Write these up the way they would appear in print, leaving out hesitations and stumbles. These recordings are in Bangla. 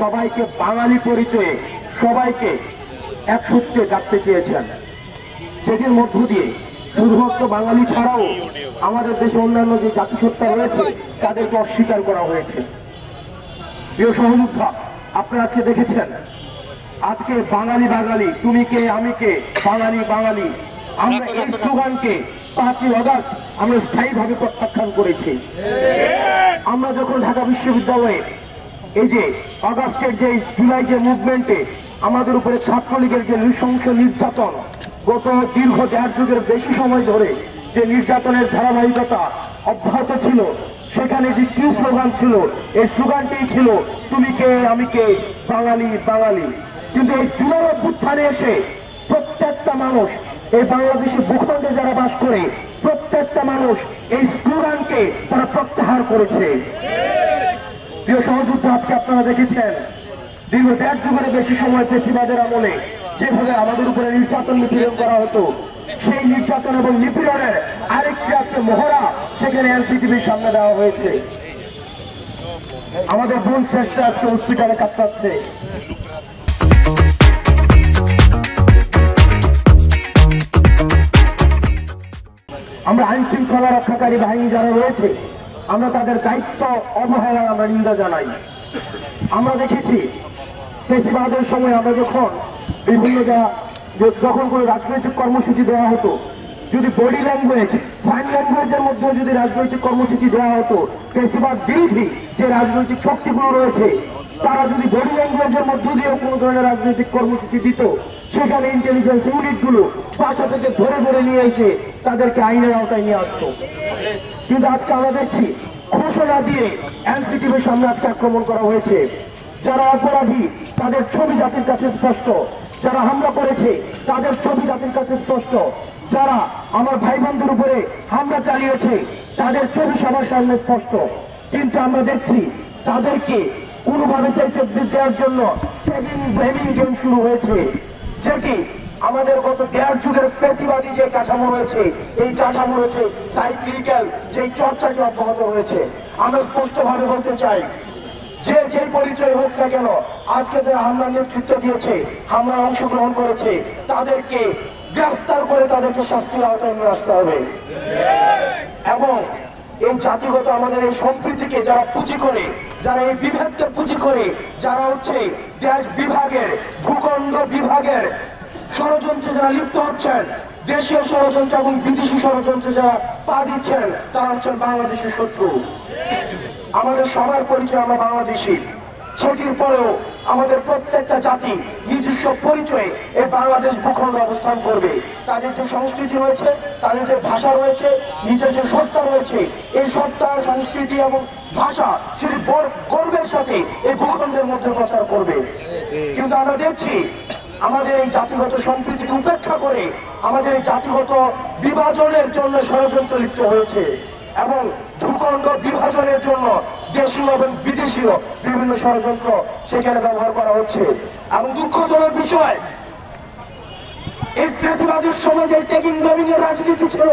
সবাইকে বাঙালি পরিচয়ে সবাইকে এক সূত্রে গাঁথতে চেয়েছেন, যেটির মধ্য দিয়ে শুধুমাত্র বাঙালি ছাড়াও আমাদের দেশে অন্যান্য যে জাতিসত্তা রয়েছে তাদেরকে অস্বীকার করা হয়েছে। প্রিয় সহযোদ্ধা, আপনারা আজকে দেখেছেন, আজকে বাঙালি বাঙালি, তুমি কে আমি কে, বাঙালি বাঙালি, আমরা এই স্লোগানকে 5ই আগস্ট আমরা স্থায়ীভাবে প্রত্যাখ্যান করেছি। আমরা যখন ঢাকা বিশ্ববিদ্যালয়ে এই যে আগস্টের যে জুলাই যে মুভমেন্টে আমাদের উপরে ছাত্রলীগের যে নৃশংস নির্যাতন, গত দীর্ঘ 1.5 যুগের বেশি সময় ধরে যে নির্যাতনের ধারাবাহিকতা অব্যাহত ছিল, সেখানে যে কি স্লোগান ছিল, এই স্লোগানটি ছিল তুমি কে আমি কে, বাঙালি বাঙালি। কিন্তু এই জুলাই অভ্যুত্থানে এসে প্রত্যেকটা মানুষ, এই বাংলাদেশের ভূখণ্ডে যারা বাস করে, প্রত্যেকটা মানুষ এই স্লোগানকে তারা প্রত্যাহার করেছে। প্রিয় সহযোদ্ধা, আজকে আপনারা দেখেছেন দীর্ঘ 1.5 যুগের বেশি সময় ফেসিবাদের আমলে যেভাবে আমাদের উপরে নির্যাতন নিপীড়ন করা হতো, সেই নির্যাতন এবং নিপীড়নের আরেকটি আজকে মহড়া সেখানে এনসিটিভির সামনে দেওয়া হয়েছে। আমাদের বোন শ্রেষ্ঠ আজকে হসপিটালে কাটাচ্ছে। আমরা আইন শৃঙ্খলা রক্ষাকারী বাহিনী যারা রয়েছে, আমরা তাদের দায়িত্ব অবহেলার আমরা নিন্দা জানাই। আমরা দেখেছি ফেসিবাদের সময় আমরা যখন বিভিন্ন যখন কোনো রাজনৈতিক কর্মসূচি দেওয়া হতো, যদি বডি ল্যাঙ্গুয়েজ, সাইন ল্যাঙ্গুয়েজের মধ্যে যদি রাজনৈতিক কর্মসূচি দেওয়া হতো, ফেসিবাদ বিরোধী যে রাজনৈতিক শক্তিগুলো রয়েছে তারা যদি বডি ল্যাঙ্গুয়েজের মধ্য দিয়েও কোনো ধরনের রাজনৈতিক কর্মসূচি দিত, সেখানে ইন্টেলিজেন্স ইউনিটগুলো বাসা থেকে ধরে ধরে নিয়ে এসে তাদেরকে আইনের আওতায় নিয়ে আসতো। কিন্তু আজকে আমরা দেখছি ঘোষণা দিয়ে এনসিটিভির সামনে আজকে আক্রমণ করা হয়েছে। যারা অপরাধী তাদের ছবি জাতির কাছে স্পষ্ট, যারা হামলা করেছে তাদের ছবি জাতির কাছে স্পষ্ট, যারা আমার ভাই বোনদের উপরে হামলা চালিয়েছে তাদের ছবি সবার সামনে স্পষ্ট। কিন্তু আমরা দেখছি তাদেরকে কোনোভাবে সেফ এক্সিট দেওয়ার জন্য ব্লেমিং গেম শুরু হয়েছে, যেটি আমাদের গত 1.5 যুগের ফেসিবাদী যে কাঠামো রয়েছে, এই কাঠামো রয়েছে সাইক্লিক্যাল যে চর্চাটি অব্যাহত রয়েছে। আমরা স্পষ্টভাবে বলতে চাই, যে পরিচয় হোক না কেন, আজকে যারা হামলার নেতৃত্ব দিয়েছে, হামলায় অংশগ্রহণ করেছে, তাদেরকে গ্রেফতার করে তাদেরকে শাস্তির আওতায় নিয়ে আসতে হবে। এবং এই জাতিগত আমাদের এই সম্প্রীতিকে যারা পুঁজি করে, যারা এই বিভেদকে পুঁজি করে, যারা হচ্ছে দেশ বিভাগের, ভূখণ্ড বিভাগের ষড়যন্ত্রে যারা লিপ্ত হচ্ছেন, দেশীয় ষড়যন্ত্র এবং বিদেশি ষড়যন্ত্রে যারা পা দিচ্ছেন, তারা হচ্ছেন বাংলাদেশের শত্রু। আমাদের সবার পরিচয় আমরা বাংলাদেশি, সেটির পরেও আমাদের প্রত্যেকটা জাতি নিজস্ব পরিচয়ে এই বাংলাদেশ ভূখণ্ড অবস্থান করবে। তাদের যে সংস্কৃতি রয়েছে, তাদের যে ভাষা রয়েছে, নিজের যে সত্তা রয়েছে, এই সত্তা, সংস্কৃতি এবং ভাষা সেটি গর্বের সাথে এই ভূখণ্ডের মধ্যে প্রচার করবে। কিন্তু আমরা দেখছি আমাদের এই জাতিগত সম্প্রীতিকে উপেক্ষা করে আমাদের এই জাতিগত বিভাজনের জন্য ষড়যন্ত্র লিপ্ত হয়েছে এবং ভূখণ্ড বিভাজনের জন্য দেশীয় এবং বিদেশীয় বিভিন্ন ষড়যন্ত্র সেখানে ব্যবহার করা হচ্ছে। এবং দুঃখজনক বিষয়, এই ফ্যাসিবাদের সময় যে টেকিং ব্লেমিং এর রাজনীতি ছিল,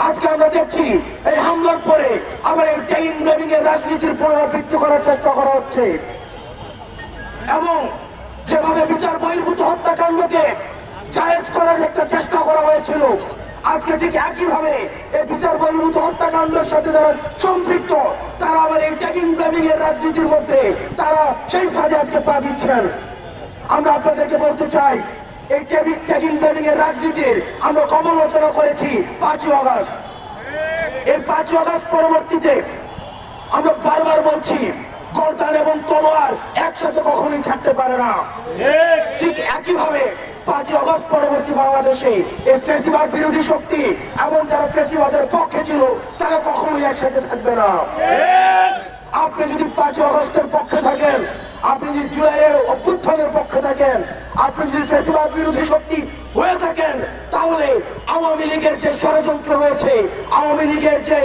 আজকে আমরা দেখছি এই হামলার পরে আবার এই টেকিং ব্লেমিং এর রাজনীতির পুনরাবৃত্তি করার চেষ্টা করা হচ্ছে। এবং যেভাবে বিচার বহির্ভূত হত্যাকাণ্ডকে জায়েজ করার একটা চেষ্টা করা হয়েছিল, আজকে ঠিক একইভাবে এই বিচার বহির্ভূত হত্যাকাণ্ডের সাথে যারা সম্পৃক্ত, তারা আবার এই ট্যাগিং ব্লেমিং এর রাজনীতির মধ্যে তারা সেই ফাঁদে আজকে পা দিচ্ছেন। আমরা আপনাদেরকে বলতে চাই, এই ট্যাগিং ব্লেমিং এর রাজনীতির আমরা সমালোচনা করেছি 5ই আগস্ট। এই 5ই আগস্ট পরবর্তীতে আমরা বারবার বলছি, গর্দান এবং তলোয়ার একসাথে কখনোই থাকতে পারে না। ঠিক একইভাবে 5ই আগস্ট পরবর্তী বাংলাদেশে এই ফ্যাসিবাদ বিরোধী শক্তি এবং যারা ফ্যাসিবাদের পক্ষে ছিল তারা কখনোই একসাথে থাকবে না। আপনি যদি 5ই আগস্টের পক্ষে থাকেন, আপনি যদি জুলাইয়ের অভ্যুত্থানের পক্ষে থাকেন, আপনি যদি ফ্যাসিবাদ বিরোধী শক্তি হয়ে থাকেন, তাহলে আওয়ামী লীগের যে ষড়যন্ত্র রয়েছে, আওয়ামী লীগের যে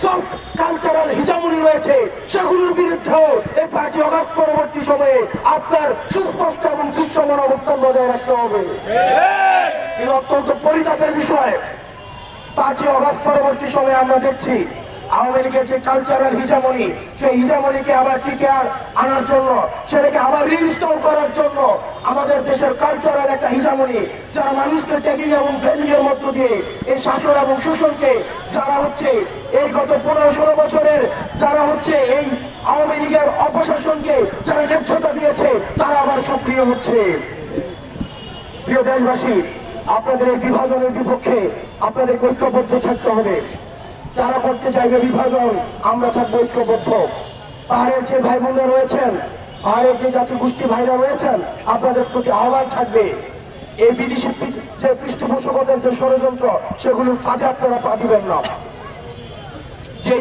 সফট কালচারাল হিজামনি রয়েছে, সেগুলোর বিরুদ্ধেও এই 5ই আগস্ট পরবর্তী সময়ে আপনার সুস্পষ্ট এবং দৃশ্যমান অবস্থান বজায় রাখতে হবে। কিন্তু অত্যন্ত পরিতাপের বিষয়, 5ই আগস্ট পরবর্তী সময়ে আমরা দেখছি আওয়ামী লীগের যে কালচারাল হিজামনি, সেই হিজামনিকে আবার টিকে আনার জন্য, সেটাকে আবার রিইনস্টল করার জন্য আমাদের দেশের কালচারাল একটা হিজামনি, যারা মানুষকে ট্যাগিং এবং ব্লেমিং এর মধ্য দিয়ে এই শাসন এবং শোষণকে, যারা হচ্ছে এই গত 15-16 বছরের যারা হচ্ছে এই আওয়ামী লীগের অপশাসনকে যারা নেতৃত্ব দিয়েছে, তারা আবার সক্রিয় হচ্ছে। প্রিয় দেশবাসী, আপনাদের এই বিভাজনের বিপক্ষে আপনাদের ঐক্যবদ্ধ থাকতে হবে। যারা করতে চাইবে বিভাজন, আমরা থাকবো ঐক্যবদ্ধ। পাহাড়ের যে ভাই বোনরা রয়েছেন, পাহাড়ের যে জাতিগোষ্ঠী ভাইরা রয়েছেন, আপনাদের প্রতি আহ্বান থাকবে, এই বিদেশি যে পৃষ্ঠপোষকতার যে ষড়যন্ত্র, সেগুলোর ফাঁদে আপনারা পা দিবেন না। যে